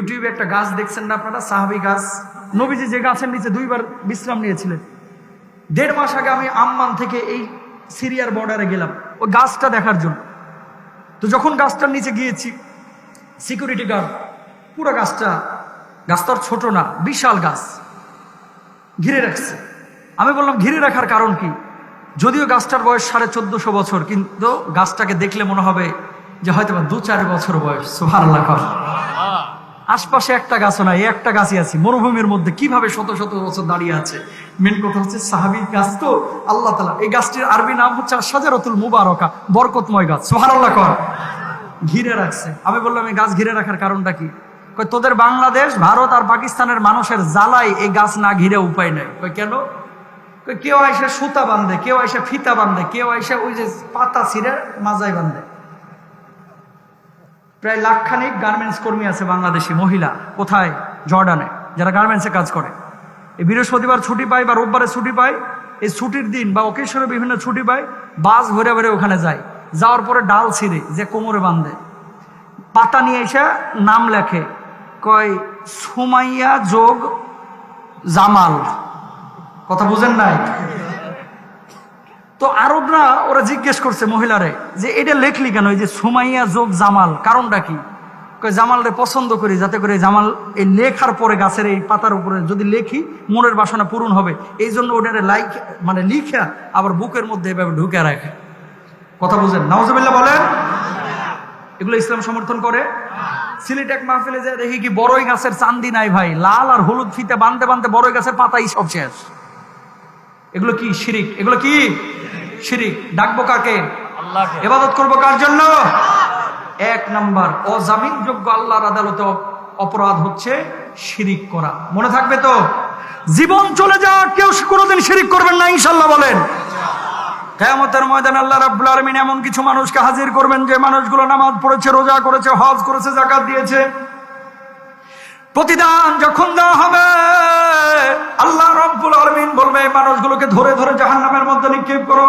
ইউটিউবে একটা গাছ দেখছেন না আপনারা, সাহাবী গাছ। নবীজি যে গাছের নিচে 2 বার বিশ্রাম নিয়েছিলেন। 1.5 মাস আগে আমি আম্মান থেকে এই সিরিয়ার বর্ডারে গেলাম ওই গাছটা দেখার জন্য। তো যখন গাছটার নিচে গিয়েছি, সিকিউরিটি গার্ড পুরো গাছটা ছোট না, বিশাল গাছ ঘিরে রাখছে। আমি বললাম ঘিরে রাখার কারণ কি? যদিও গাছটার বয়স 1450 বছর, কিন্তু গাছটাকে দেখলে মনে হবে যে হয়তো 2-4 বছর বয়স। সুবহানাল্লাহ। আশপাশে একটা গাছও নাই, একটা গাছই আছে মরুভূমির মধ্যে, কিভাবে শত শত বছর দাঁড়িয়ে আছে। মেন কথা হচ্ছে সাহাবী গাছ তো, আল্লাহ তাআলা এই গাছটির আরবি নাম হচ্ছে শাজারাতুল মুবারাকা, বরকতময় গাছ। সুবহানাল্লাহ। ঘিরে রাখছে। আমি বললাম এই গাছ ঘিরে রাখার কারণটা কি? কই তোদের বাংলাদেশ, ভারত আর পাকিস্তানের মানুষের জ্বালাই এই গাছ না ঘিরে উপায় নাই। কই কেন? কই কেউ আইসা সুতা বাঁধে, কেউ আইসা ফিতা বাঁধে, কেউ আইসা ওই যে পাতা ছিঁড়ে মাজায় বাঁধে। প্রায় 1 লাখ খানিক গার্মেন্টস কর্মী আছে বাংলাদেশি মহিলা। কোথায়? জর্ডানে, যারা গার্মেন্টসে কাজ করে। এই বৃহস্পতিবার ছুটি পায় বা রোববারে ছুটি পায়, এই ছুটির দিন বা অকেশনে বিভিন্ন ছুটি পায়, বাস ভরে ভরে ওখানে যায়। যাওয়ার পরে ডাল ছিঁড়ে যে কোমরে বাঁধে, পাতা নিয়ে এসে নাম লেখে, কয় সুমাইয়া যোগ জামাল। কথা বুঝেন নাই? তো আরবরা ওরা জিজ্ঞেস করছে মহিলারে যে এটা লেখলি কেন, এই যে সুমাইয়া যোগ জামাল, কারণটা কি? কয় জামালরে পছন্দ করি, যাতে করে জামাল এই লেখার পরে গাছের এই পাতার উপরে যদি লেখি মনের বাসনা পূরণ হবে, এই জন্য ওটারে লিখা আবার বুকের মধ্যে এভাবে ঢুকে রাখে। কথা বুঝেন? নাউজুবিল্লাহ বলেন। এগুলো ইসলাম সমর্থন করে? সিলেট এক মাহফিলে যায় দেখি কি বড়ই গাছের চান্দি নাই ভাই, লাল আর হলুদ ফিতে বাঁধতে বাঁধতে বড়ই গাছের পাতাই সব শেষ। এগুলো কি শিরিক? এগুলো কি শিরিক? ডাকবো কাকে? আল্লাহকে। ইবাদত করবো কার জন্য? 1 নাম্বার অজামিনযোগ্য আল্লাহর আদালতে অপরাধ হচ্ছে শিরিক করা। মনে থাকবে তো? জীবন চলে যাক কেউ কোনোদিন শিরিক করবেন না ইনশাআল্লাহ বলেন। কিয়ামতের ময়দানে আল্লাহ রাব্বুল আলামিন এমন কিছু মানুষকে হাজির করবেন যে মানুষগুলো নামাজ পড়েছে, রোজা করেছে, হজ করেছে, যাকাত দিয়েছে। প্রতিদান যখন দেওয়া হবে আল্লাহ রাব্বুল আলামিন বলবে এই মানুষগুলোকে ধরে ধরে জাহান্নামের মধ্যে নিক্ষেপ করো।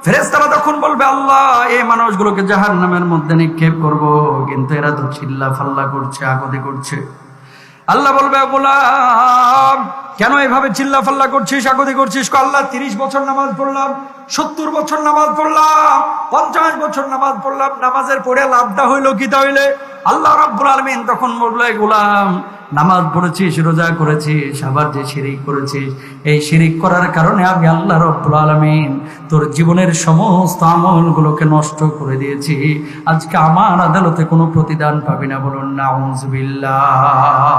ফেরেশতারা তখন বলবে আল্লাহ এই মানুষগুলোকে জাহান্নামের মধ্যে নিক্ষেপ করব, কিন্তু এরা তো চিল্লা ফাল্লা করছে, আকুতি করছে। আল্লাহ বলবে গোলাম কেন এভাবে চিল্লা ফাল্লা করছিস, আকুতি করছিস? আল্লাহ 30 বছর নামাজ পড়লাম, 70 বছর নামাজ পড়লাম, 50 বছর নামাজ পড়লাম, নামাজের পড়ে লাভটা হইলো কি তাহলে? আল্লাহ রাব্বুল আলামিন তখন বলবে গোলাম নামাজ পড়েছিস, রোজা করেছিস, আবার যে শিরিক করেছিস, এই শিরিক করার কারণে আমি আল্লাহ রাব্বুল আলামিন তোর জীবনের সমস্ত আমলগুলোকে নষ্ট করে দিয়েছি। আজকে আমার আদালতে কোনো প্রতিদান পাবি না। বলুন নাউযুবিল্লাহ।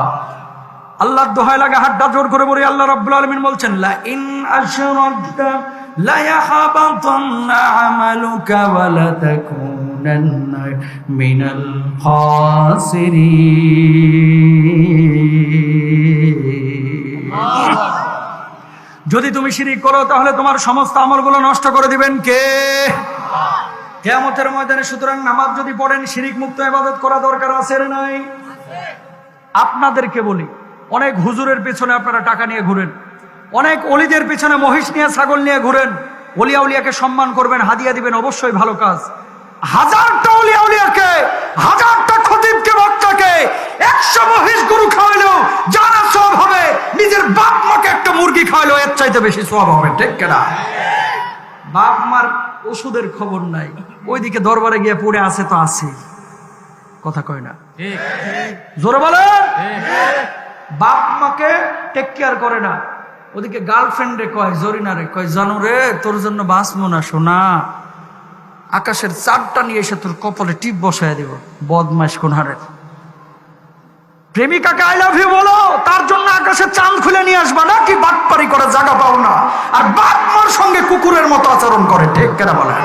আল্লাহর দোহাই লাগে হাতটা জোর করে বলি, আল্লাহ রাব্বুল আলামিন বলছেন লা ইন আশরাকতা লা ইয়াহবাতান্না আমালুকা ওয়া লা তাকুনান্না মিনাল খাসিরিন। যদি তুমি শিরিক করো তাহলে তোমার সমস্ত আমলগুলো নষ্ট করে দিবেন কে? কিয়ামতের ময়দানে। সুতরাং নামাজ যদি পড়েন শিরিক মুক্ত ইবাদত করা দরকার আছে না নাই? আপনাদেরকে বলি, অনেক হুজুরের পেছনে আপনারা টাকা নিয়ে ঘুরেন, অনেক অলিদের পেছনে মহিষ নিয়ে, ছাগল নিয়ে ঘুরেন। ওলিয়া উলিয়াকে সম্মান করবেন, হাদিয়া দিবেন, অবশ্যই ভালো কাজ। 1000টা ওলিয়া উলিয়াকে, 1000টা খতিবকে, বক্তাকে 100 মহিষ গরু খাওয়াইলেও যারা সওয়াব হবে, নিজের বাপ মাকে একটা মুরগি খাওয়াইলেও এর চাইতে বেশি সওয়াব হবে। ঠিক কিনা? বাপ মার ওষুধের খবর নাই, ওইদিকে দরবারে গিয়ে পড়ে আছে তো আছে। কথা কয় না? ঠিক। জোরে বলেন। বাপ মাকে টেক কেয়ার করে না, ওদিকে গার্লফ্রেন্ডে কয়, জরিনারে কয়, জানো রে তোর জন্য বাঁচবো না সোনা, আকাশের চাঁদটা নিয়ে এসে তোর কপালে টিপ বসায় দেব। বদমাইশ কোনহারের। প্রেমিকাকে আই লাভ ইউ বলো, তার জন্য আকাশের চাঁদ খুলে নিয়ে আসবা না কি? বাটপারি করে জায়গা পাও না, আর বাপ মার সঙ্গে কুকুরের মতো আচরণ করে। ঠিক কেনা বলেন?